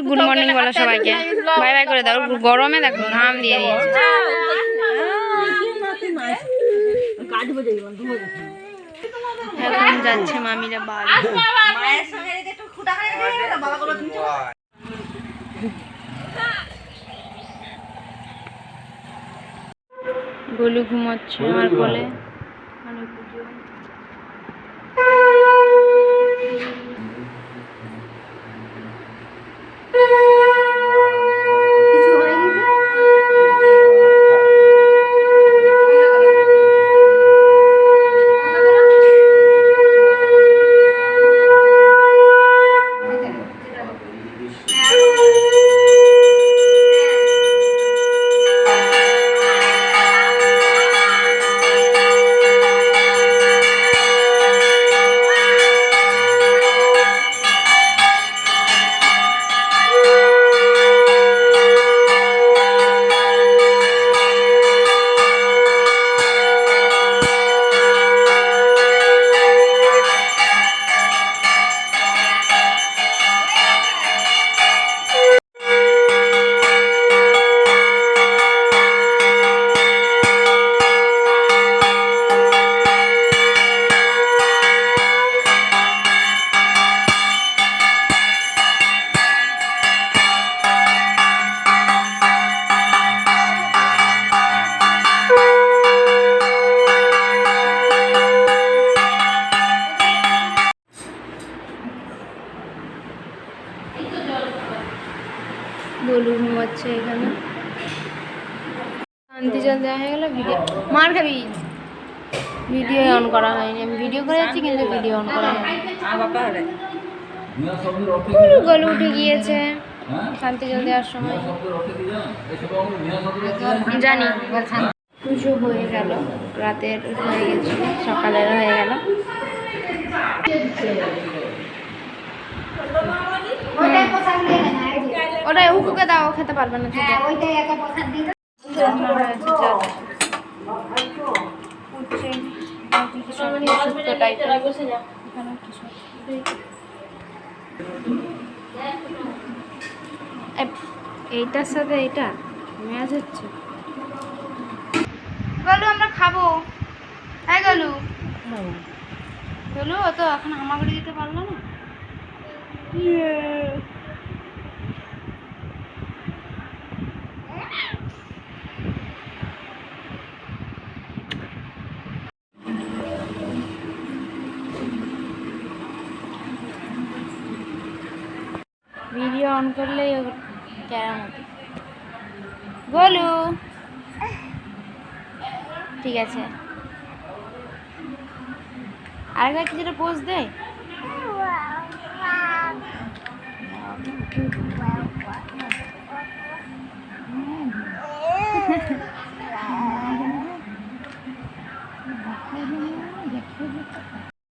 Good morning বলো সবাইকে, bye bye করে দাও। গরমে দেখো ঘাম দিয়ে দিয়েছে। এখন যাচ্ছে মামিরা বাড়ি। গোলু ঘুমাচ্ছে আমার কোলে। গোলু ঘুমাচ্ছে এখানে। শান্তি জল দেওয়া হয়ে গেল। ভিডিও মার খাবি, ভিডিও অন করা হয়নি। আমি ভিডিও করে যাচ্ছি কিন্তু ভিডিও অন করা হয়নি। গোলু উঠে গিয়েছে শান্তি জল দেওয়ার সময়, জানি। পুজো হয়ে গেল, রাতের হয়ে গেছিল, সকালের হয়ে গেল। ওটা উকুকে দাও, খেতে পারবে না। এইটার সাথে এটা ম্যাচ হচ্ছে। গলু আমরা খাবো। হ্যাঁ গলু, গলু ও তো এখন হামাগুড়ি দিতে পারলো না। ভিডিও অন করলেই ক্যারাম হতো। গোলু ঠিক আছে, আরেকবার কিছুটা পোজ দে।